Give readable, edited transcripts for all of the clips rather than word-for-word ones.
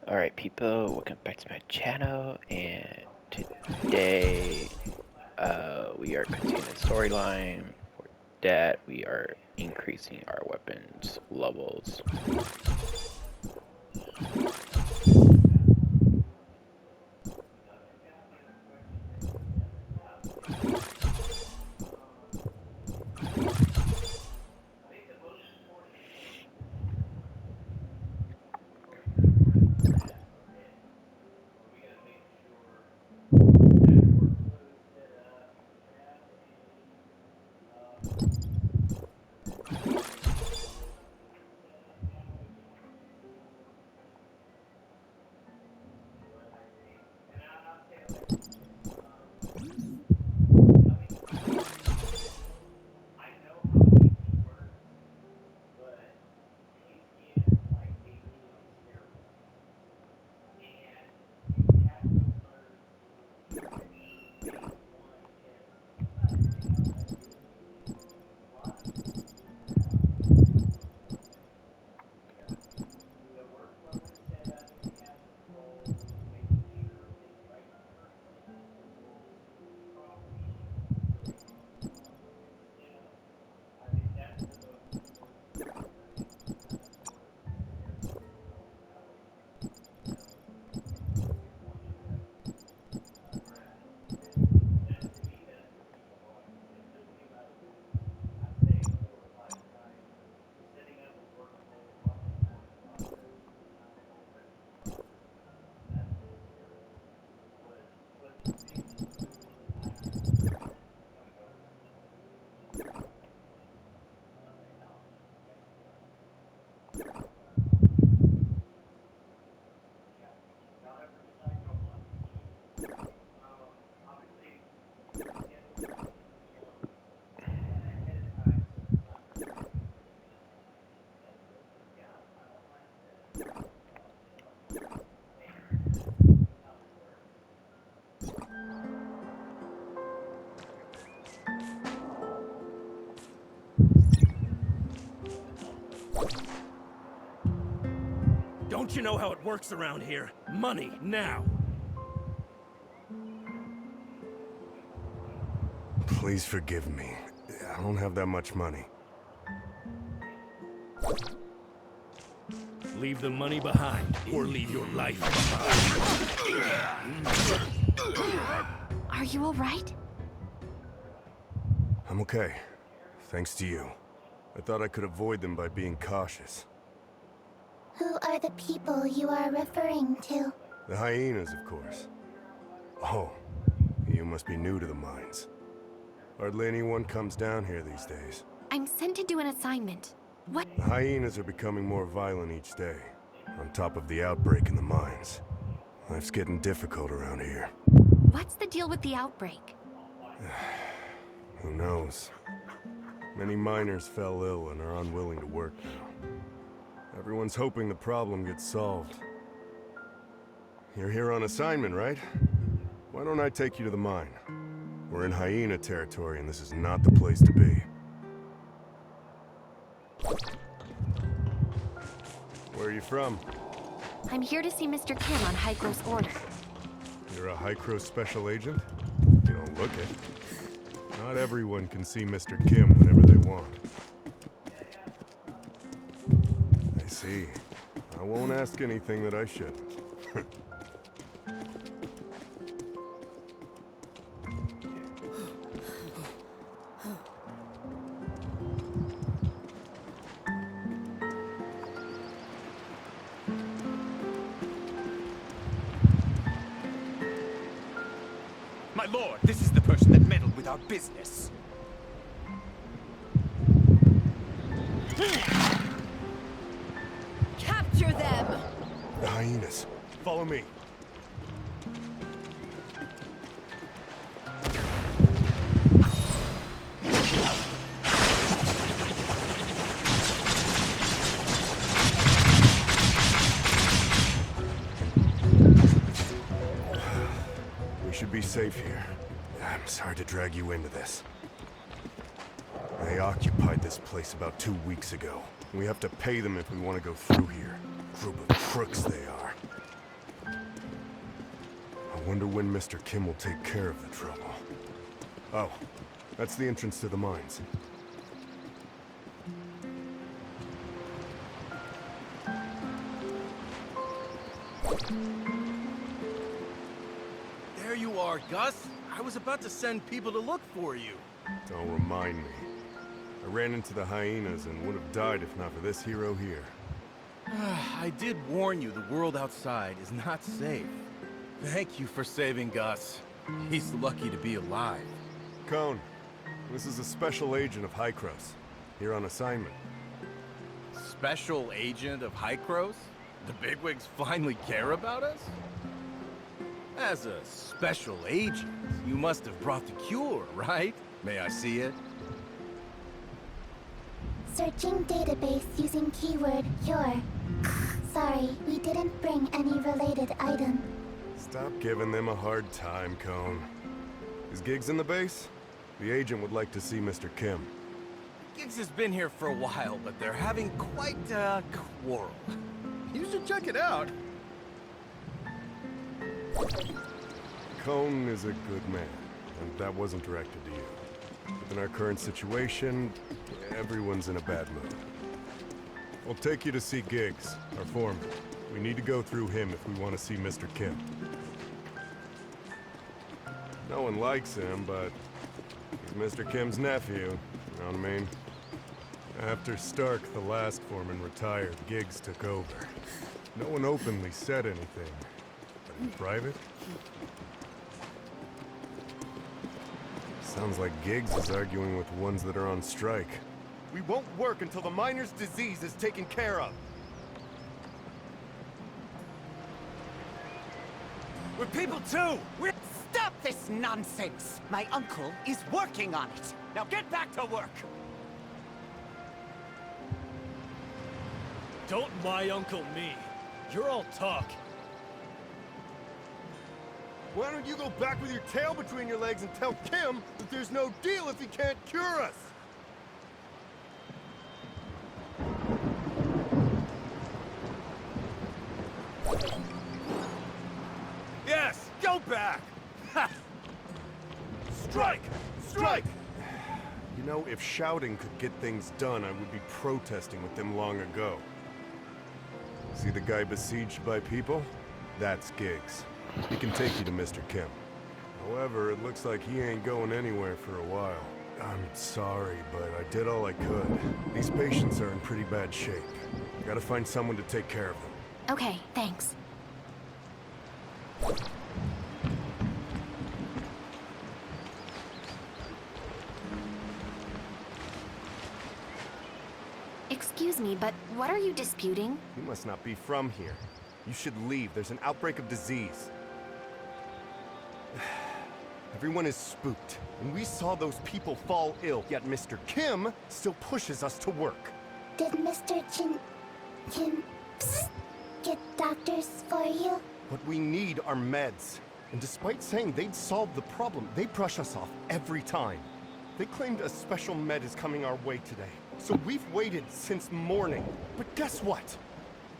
Alright people, welcome back to my channel, and today we are continuing the storyline. For that, we are increasing our weapons levels. Don't you know how it works around here? Money, now! Please forgive me. I don't have that much money. Leave the money behind, or leave your life behind. Are you all right? I'm okay. Thanks to you. I thought I could avoid them by being cautious. Who are the people you are referring to? The hyenas, of course. Oh, you must be new to the mines. Hardly anyone comes down here these days. I'm sent to do an assignment. What? The hyenas are becoming more violent each day, on top of the outbreak in the mines. Life's getting difficult around here. What's the deal with the outbreak? Who knows? Many miners fell ill and are unwilling to work now. Everyone's hoping the problem gets solved. You're here on assignment, right? Why don't I take you to the mine? We're in hyena territory and this is not the place to be. Where are you from? I'm here to see Mr. Kim on Hygro's order. You're a Hycro special agent? You don't look it. Not everyone can see Mr. Kim whenever they want. I see. I won't ask anything that I shouldn't. My lord, this is the person that meddled with our business. Capture them! The hyenas. Follow me. We should be safe here. I'm sorry to drag you into this. They occupied this place about 2 weeks ago. We have to pay them if we want to go through here. Group of crooks they are. Wonder when Mr. Kim will take care of the trouble. Oh, that's the entrance to the mines. There you are, Gus. I was about to send people to look for you. Don't remind me. I ran into the hyenas and would have died if not for this hero here. I did warn you the world outside is not safe. Thank you for saving Gus. He's lucky to be alive. Cone, this is a special agent of Hykros, here on assignment. Special agent of Hykros? The bigwigs finally care about us? As a special agent, you must have brought the cure, right? May I see it? Searching database using keyword cure. Sorry, we didn't bring any related item. Stop giving them a hard time, Cone. Is Giggs in the base? The agent would like to see Mr. Kim. Giggs has been here for a while, but they're having quite a quarrel. You should check it out. Cone is a good man, and that wasn't directed to you. But in our current situation, everyone's in a bad mood. We'll take you to see Giggs, our foreman. We need to go through him if we want to see Mr. Kim. No one likes him, but he's Mr. Kim's nephew, you know what I mean? After Stark, the last foreman, retired, Giggs took over. No one openly said anything, but in private? Sounds like Giggs is arguing with the ones that are on strike. We won't work until the miner's disease is taken care of. We're people too! Stop this nonsense! My uncle is working on it. Now get back to work! Don't my uncle me. You're all talk. Why don't you go back with your tail between your legs and tell Kim that there's no deal if he can't cure us? Yes, go back! Ha! Strike! Strike! You know, if shouting could get things done, I would be protesting with them long ago. See the guy besieged by people? That's Giggs. He can take you to Mr. Kim. However, it looks like he ain't going anywhere for a while. I'm sorry, but I did all I could. These patients are in pretty bad shape. Gotta find someone to take care of them. Okay, thanks. Excuse me, but what are you disputing? You must not be from here. You should leave. There's an outbreak of disease. Everyone is spooked, and we saw those people fall ill, yet Mr. Kim still pushes us to work. Did Mr. Kim get doctors for you? What we need are meds. And despite saying they'd solve the problem, they brush us off every time. They claimed a special med is coming our way today. So we've waited since morning. But guess what?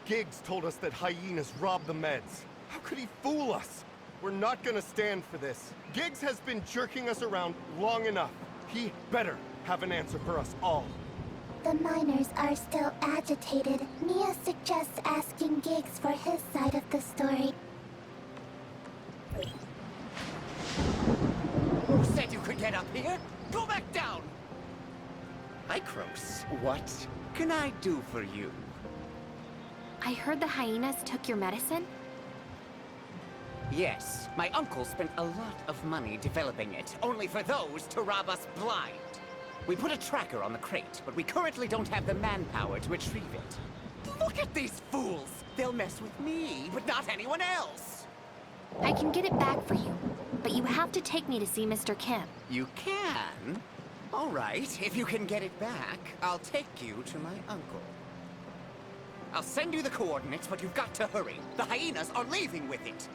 Giggs told us that hyenas robbed the meds. How could he fool us? We're not gonna stand for this. Giggs has been jerking us around long enough. He better have an answer for us all. The miners are still agitated. Mia suggests asking Giggs for his side of the story. Who said you could get up here? Go back down! Hykros, what can I do for you? I heard the hyenas took your medicine? Yes, my uncle spent a lot of money developing it, only for those to rob us blind. We put a tracker on the crate, but we currently don't have the manpower to retrieve it. Look at these fools! They'll mess with me, but not anyone else! I can get it back for you, but you have to take me to see Mr. Kim. You can? All right, if you can get it back, I'll take you to my uncle. I'll send you the coordinates, but you've got to hurry. The hyenas are leaving with it.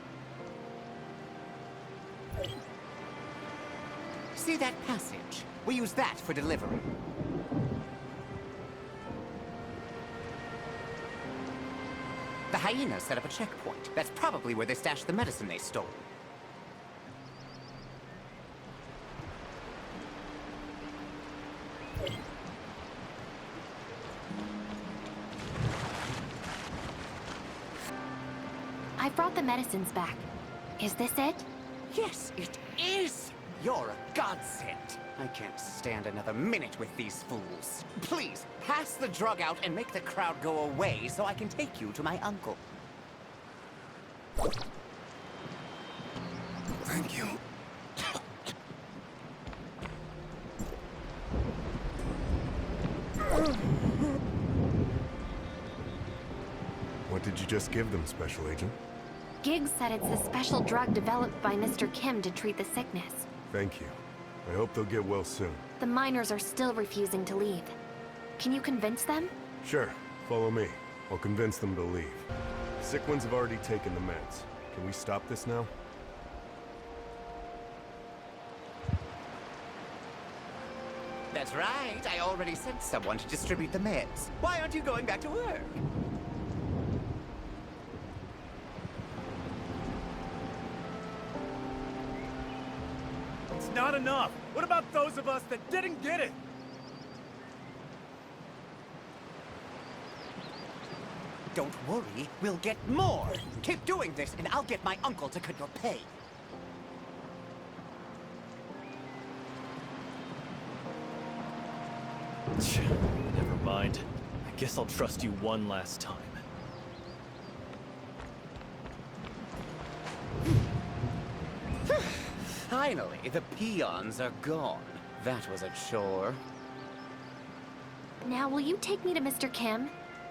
See that passage? We use that for delivery. The hyenas set up a checkpoint. That's probably where they stashed the medicine they stole. I brought the medicines back. Is this it? Yes, it is! You're a godsend. I can't stand another minute with these fools. Please, pass the drug out and make the crowd go away so I can take you to my uncle. Thank you. What did you just give them, Special Agent? Giggs said it's a special drug developed by Mr. Kim to treat the sickness. Thank you. I hope they'll get well soon. The miners are still refusing to leave. Can you convince them? Sure, follow me. I'll convince them to leave. Sick ones have already taken the meds. Can we stop this now? That's right. I already sent someone to distribute the meds. Why aren't you going back to work? It's not enough. What about those of us that didn't get it? Don't worry, we'll get more. Keep doing this and I'll get my uncle to cut your pay. Never mind. I guess I'll trust you one last time. Finally, the peons are gone. That was a chore. Now, will you take me to Mr. Kim?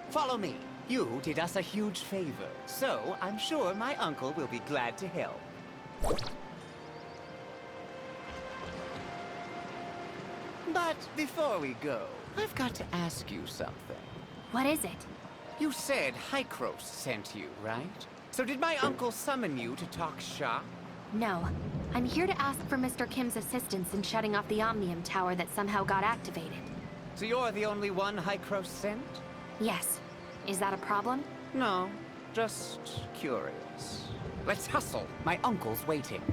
Follow me. You did us a huge favor, so I'm sure my uncle will be glad to help. But before we go, I've got to ask you something. What is it? You said Hykros sent you, right? So did my uncle summon you to talk shop? No. I'm here to ask for Mr. Kim's assistance in shutting off the Omnium Tower that somehow got activated. So you're the only one Hykros sent? Yes. Is that a problem? No, just curious. Let's hustle. My uncle's waiting.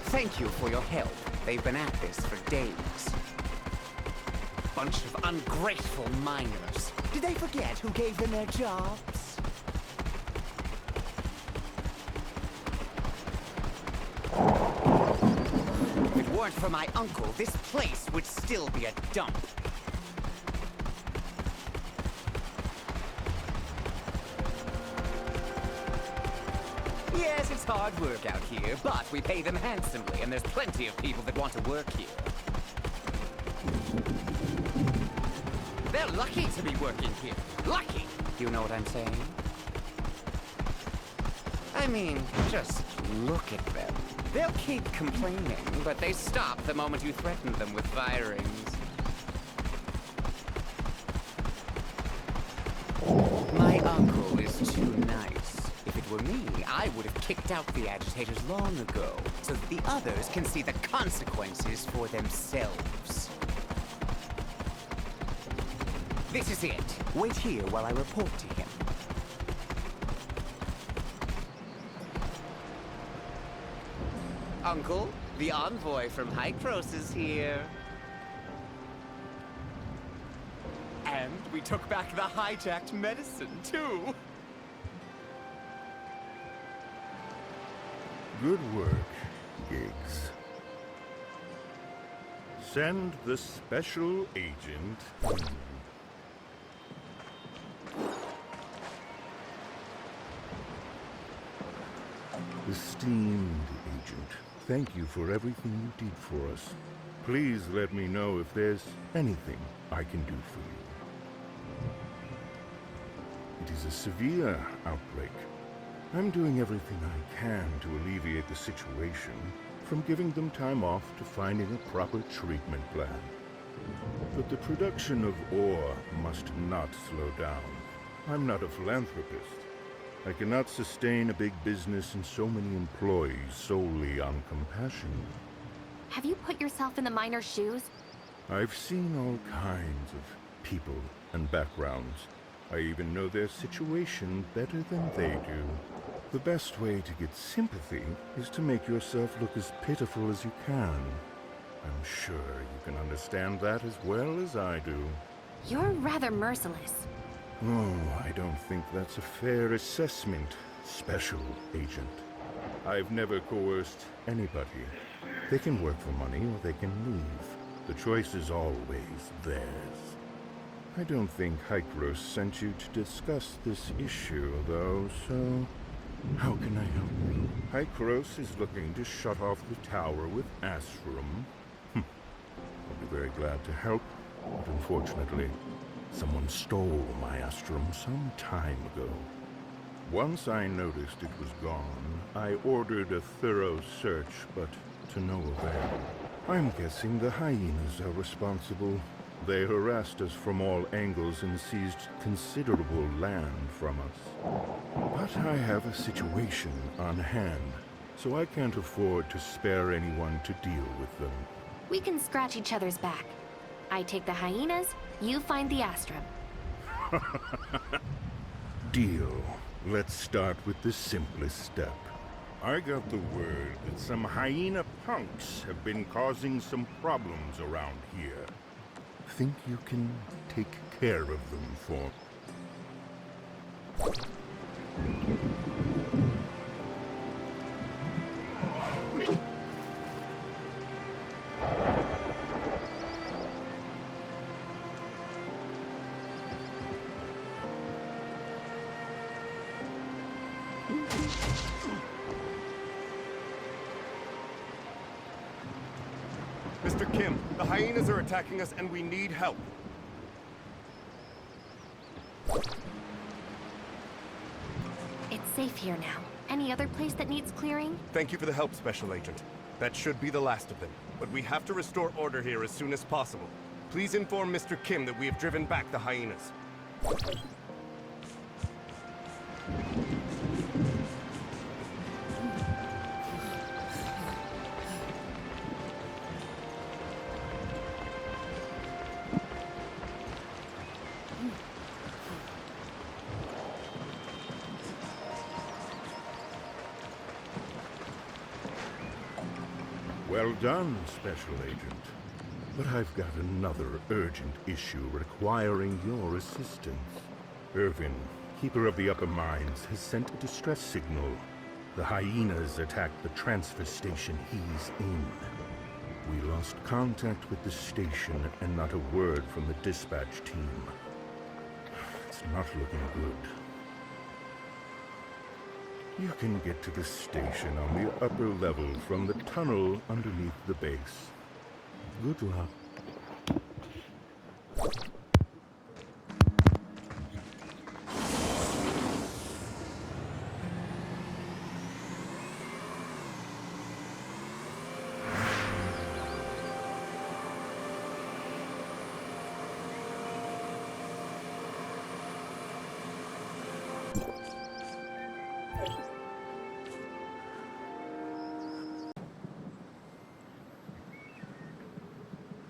Thank you for your help. They've been at this for days. Bunch of ungrateful miners. Did they forget who gave them their jobs? If it weren't for my uncle, this place would still be a dump. Yes, it's hard work out here, but we pay them handsomely, and there's plenty of people that want to work here. They're lucky to be working here. Lucky! You know what I'm saying? I mean, just look at them. They'll keep complaining, but they stop the moment you threaten them with firings. My uncle is too nice. If it were me, I would have kicked out the agitators long ago, so that the others can see the consequences for themselves. This is it. Wait here while I report to him. Uncle, the envoy from Hykros is here. And we took back the hijacked medicine, too. Good work, Giggs. Send the special agent. Esteemed agent, thank you for everything you did for us. Please let me know if there's anything I can do for you. It is a severe outbreak. I'm doing everything I can to alleviate the situation, from giving them time off to finding a proper treatment plan. But the production of ore must not slow down. I'm not a philanthropist. I cannot sustain a big business and so many employees solely on compassion. Have you put yourself in the miner's shoes? I've seen all kinds of people and backgrounds. I even know their situation better than they do. The best way to get sympathy is to make yourself look as pitiful as you can. I'm sure you can understand that as well as I do. You're rather merciless. Oh, I don't think that's a fair assessment, Special Agent. I've never coerced anybody. They can work for money or they can leave. The choice is always theirs. I don't think Hykros sent you to discuss this issue, though, so... how can I help you? Hykros is looking to shut off the tower with Astrum. I'll be very glad to help, but unfortunately, someone stole my Astrum some time ago. Once I noticed it was gone, I ordered a thorough search, but to no avail. I'm guessing the hyenas are responsible. They harassed us from all angles and seized considerable land from us. But I have a situation on hand, so I can't afford to spare anyone to deal with them. We can scratch each other's back. I take the hyenas, you find the Astrum. Deal. Let's start with the simplest step. I got the word that some hyena punks have been causing some problems around here. Think you can take care of them for... Mr. Kim, the hyenas are attacking us and we need help. It's safe here now. Any other place that needs clearing? Thank you for the help, Special Agent. That should be the last of them. But we have to restore order here as soon as possible. Please inform Mr. Kim that we have driven back the hyenas. Well done, Special Agent. But I've got another urgent issue requiring your assistance. Irvin, Keeper of the Upper Mines, has sent a distress signal. The hyenas attacked the transfer station he's in. We lost contact with the station and not a word from the dispatch team. It's not looking good. You can get to the station on the upper level from the tunnel underneath the base. Good luck.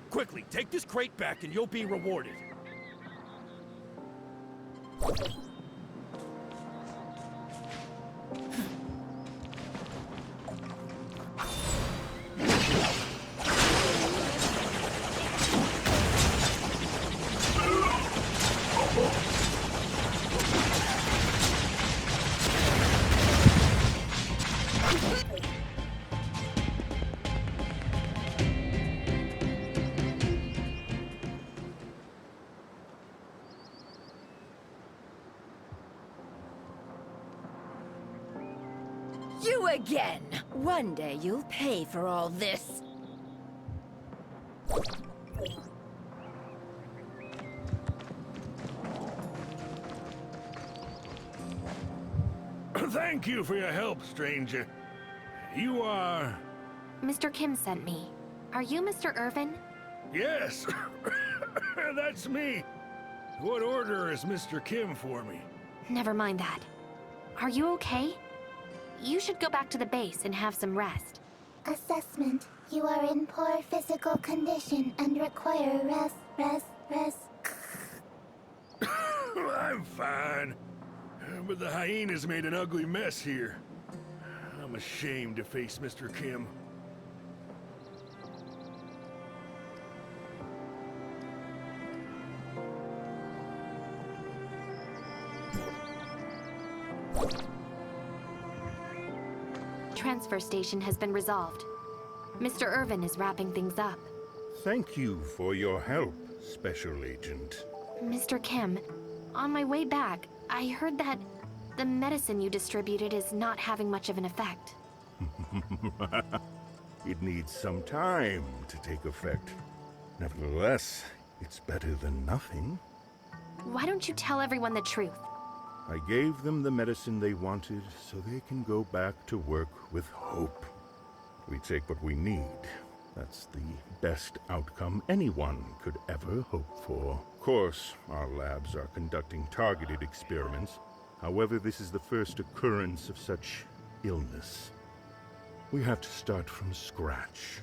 Quickly, take this crate back and you'll be rewarded. You again! One day you'll pay for all this. Thank you for your help, stranger. You are... Mr. Kim sent me. Are you Mr. Irvin? Yes, that's me. What order is Mr. Kim for me? Never mind that. Are you okay? You should go back to the base and have some rest. Assessment. You are in poor physical condition and require rest. I'm fine. But the hyenas made an ugly mess here. I'm ashamed to face Mr. Kim. transfer station has been resolved. Mr. Irvin is wrapping things up. Thank you for your help, Special Agent. Mr. Kim, on my way back, I heard that the medicine you distributed is not having much of an effect. It needs some time to take effect. Nevertheless, it's better than nothing. Why don't you tell everyone the truth? I gave them the medicine they wanted so they can go back to work with hope. We take what we need. That's the best outcome anyone could ever hope for. Of course, our labs are conducting targeted experiments. However, this is the first occurrence of such illness. We have to start from scratch.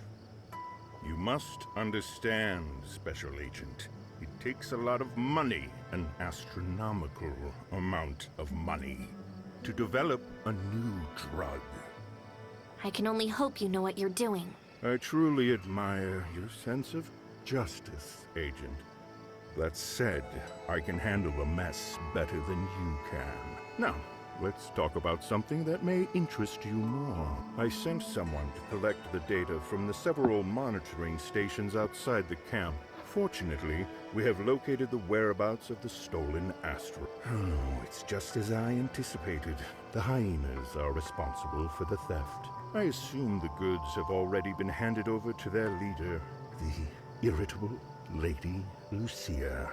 You must understand, Special Agent. It takes a lot of money, an astronomical amount of money, to develop a new drug. I can only hope you know what you're doing. I truly admire your sense of justice, Agent. That said, I can handle a mess better than you can. Now, let's talk about something that may interest you more. I sent someone to collect the data from the several monitoring stations outside the camp. Fortunately, we have located the whereabouts of the stolen asteroid. Oh, it's just as I anticipated. The hyenas are responsible for the theft. I assume the goods have already been handed over to their leader, the irritable Lady Lucia.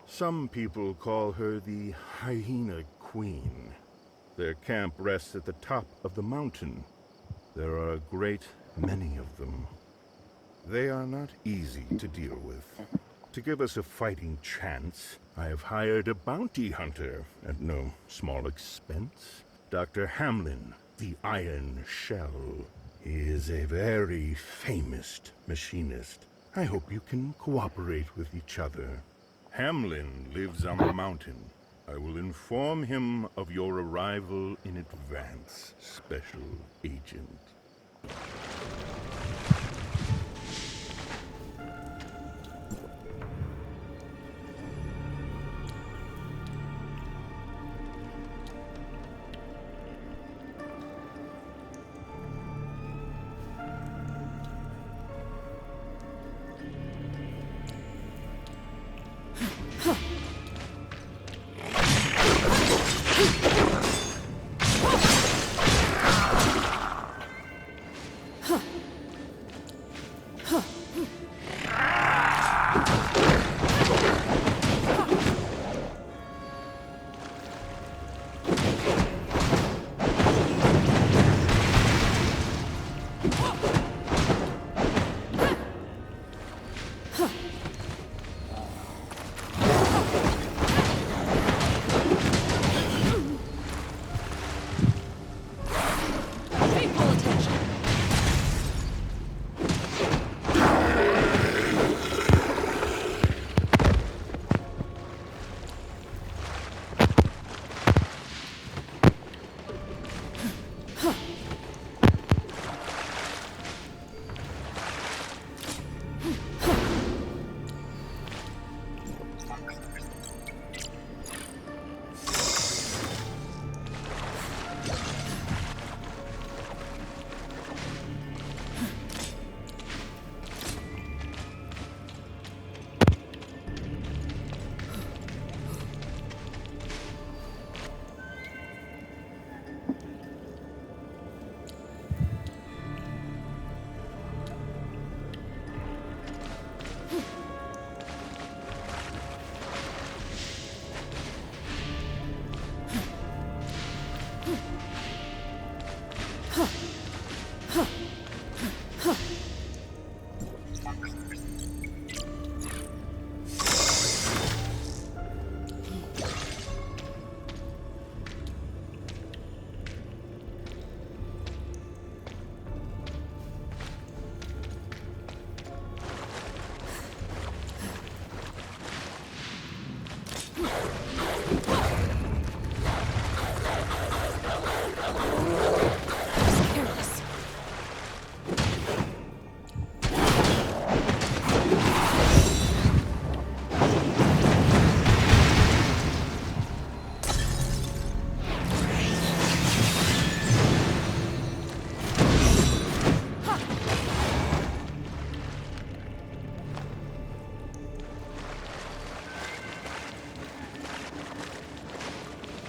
Some people call her the Hyena Queen. Their camp rests at the top of the mountain. There are a great many of them. They are not easy to deal with. To give us a fighting chance, I have hired a bounty hunter at no small expense. Dr. Hamlin, the Iron Shell. He is a very famous machinist. I hope you can cooperate with each other. Hamlin lives on the mountain. I will inform him of your arrival in advance, Special Agent.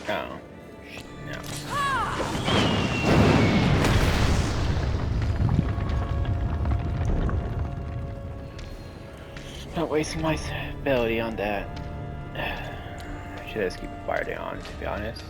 Oh, shit, no. Not wasting my ability on that. I should just keep the fire down, to be honest.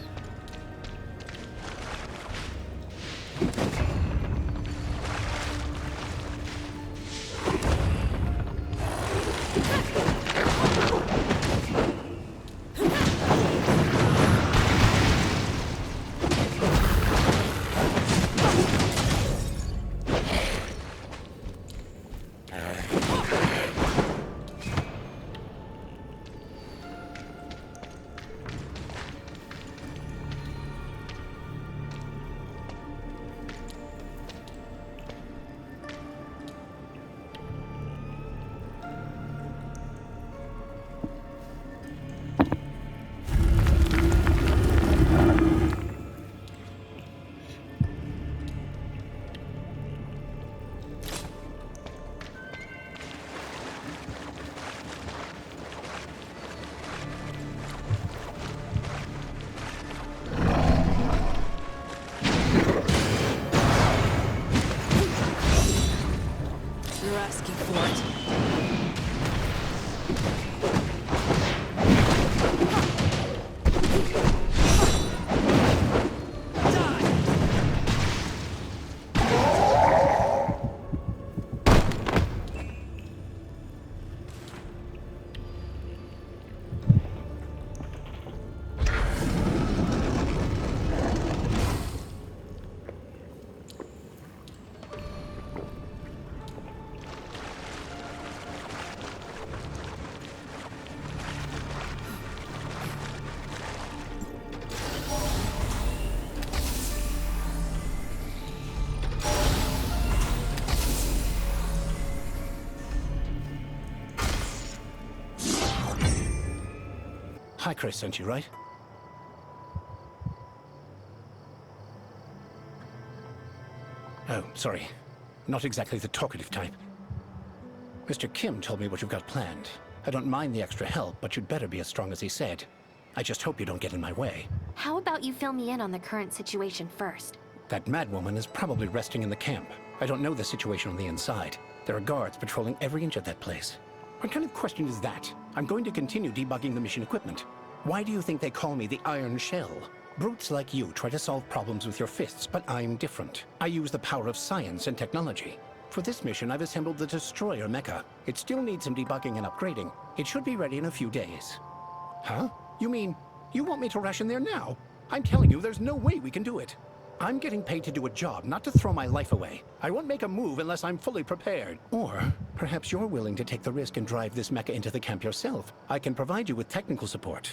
You're asking for it. Hi, Chris sent you, right? Oh, sorry. Not exactly the talkative type. Mr. Kim told me what you've got planned. I don't mind the extra help, but you'd better be as strong as he said. I just hope you don't get in my way. How about you fill me in on the current situation first? That madwoman is probably resting in the camp. I don't know the situation on the inside. There are guards patrolling every inch of that place. What kind of question is that? I'm going to continue debugging the mission equipment. Why do you think they call me the Iron Shell? Brutes like you try to solve problems with your fists, but I'm different. I use the power of science and technology. For this mission, I've assembled the Destroyer mecha. It still needs some debugging and upgrading. It should be ready in a few days. Huh? You mean, you want me to rush in there now? I'm telling you, there's no way we can do it. I'm getting paid to do a job, not to throw my life away. I won't make a move unless I'm fully prepared. Or, perhaps you're willing to take the risk and drive this mecha into the camp yourself. I can provide you with technical support.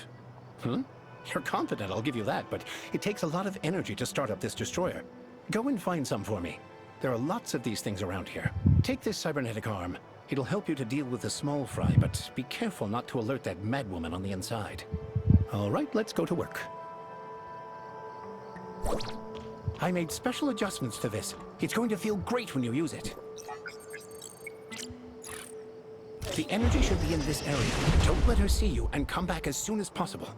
You're confident, I'll give you that, but it takes a lot of energy to start up this destroyer. Go and find some for me. There are lots of these things around here. Take this cybernetic arm. It'll help you to deal with the small fry, but be careful not to alert that madwoman on the inside. All right, let's go to work. I made special adjustments to this. It's going to feel great when you use it. The energy should be in this area. Don't let her see you, and come back as soon as possible.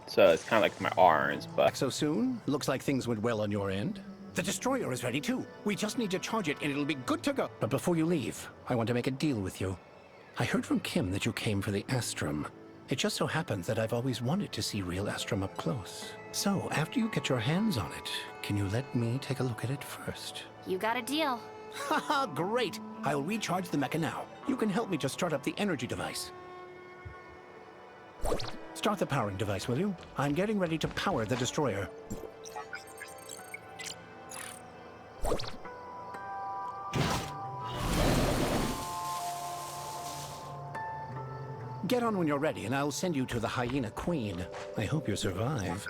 So it's kind of like my arms, but... So soon? Looks like things went well on your end. The destroyer is ready too. We just need to charge it and it'll be good to go. But before you leave, I want to make a deal with you. I heard from Kim that you came for the Astrum. It just so happens that I've always wanted to see real Astrum up close. So, after you get your hands on it, can you let me take a look at it first? You got a deal. Haha, great! I'll recharge the mecha now. You can help me to start up the energy device. Start the powering device, will you? I'm getting ready to power the destroyer. Get on when you're ready, and I'll send you to the Hyena Queen. I hope you survive.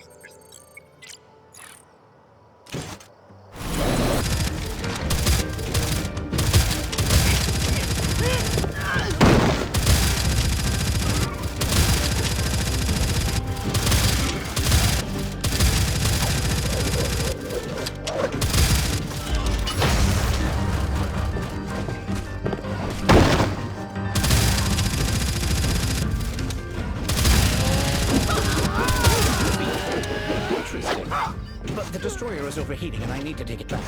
destroyer is overheating and I need to take it back.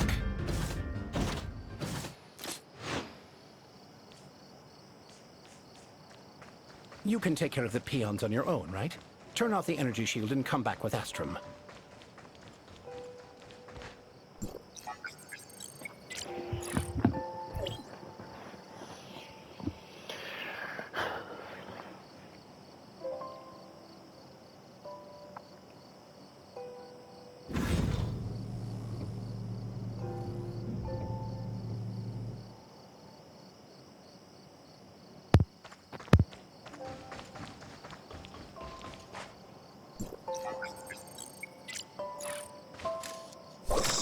You can take care of the peons on your own, right? Turn off the energy shield and come back with Astrum.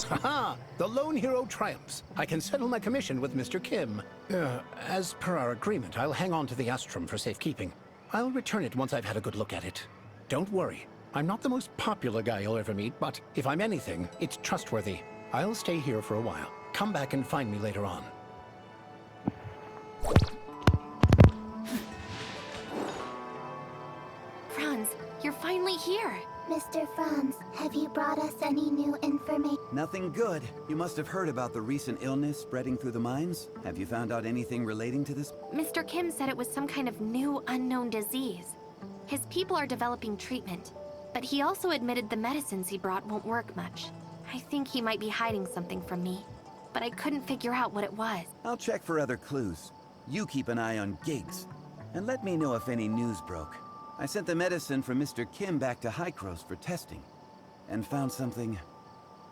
Haha! The lone hero triumphs. I can settle my commission with Mr. Kim. As per our agreement, I'll hang on to the Astrum for safekeeping. I'll return it once I've had a good look at it. Don't worry. I'm not the most popular guy you'll ever meet, but if I'm anything, it's trustworthy. I'll stay here for a while. Come back and find me later on. Franz, you're finally here. Mr. Franz, have you brought us any new information? Nothing good. You must have heard about the recent illness spreading through the mines. Have you found out anything relating to this? Mr. Kim said it was some kind of new unknown disease. His people are developing treatment, but he also admitted the medicines he brought won't work much. I think he might be hiding something from me, but I couldn't figure out what it was. I'll check for other clues. You keep an eye on Giggs, and let me know if any news broke. I sent the medicine from Mr. Kim back to Hykros for testing, and found something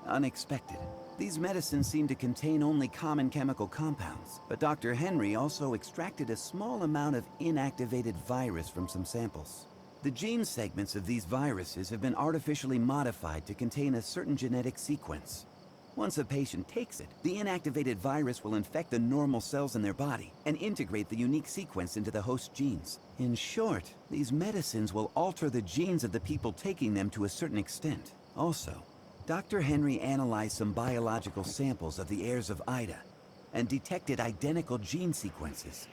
unexpected. These medicines seem to contain only common chemical compounds, but Dr. Henry also extracted a small amount of inactivated virus from some samples. The gene segments of these viruses have been artificially modified to contain a certain genetic sequence. Once a patient takes it, the inactivated virus will infect the normal cells in their body and integrate the unique sequence into the host genes. In short, these medicines will alter the genes of the people taking them to a certain extent. Also, Dr. Henry analyzed some biological samples of the heirs of Ida and detected identical gene sequences,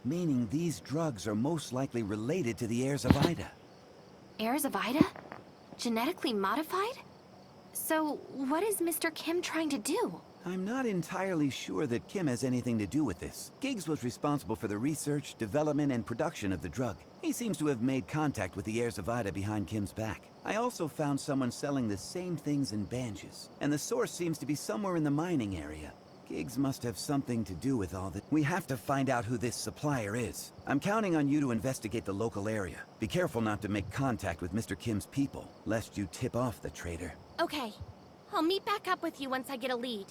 meaning these drugs are most likely related to the heirs of Ida. Heirs of Ida? Genetically modified? So, what is Mr. Kim trying to do? I'm not entirely sure that Kim has anything to do with this. Giggs was responsible for the research, development, and production of the drug. He seems to have made contact with the heirs of Ida behind Kim's back. I also found someone selling the same things in Banges, and the source seems to be somewhere in the mining area. Giggs must have something to do with all that. We have to find out who this supplier is. I'm counting on you to investigate the local area. Be careful not to make contact with Mr. Kim's people, lest you tip off the traitor. Okay. I'll meet back up with you once I get a lead.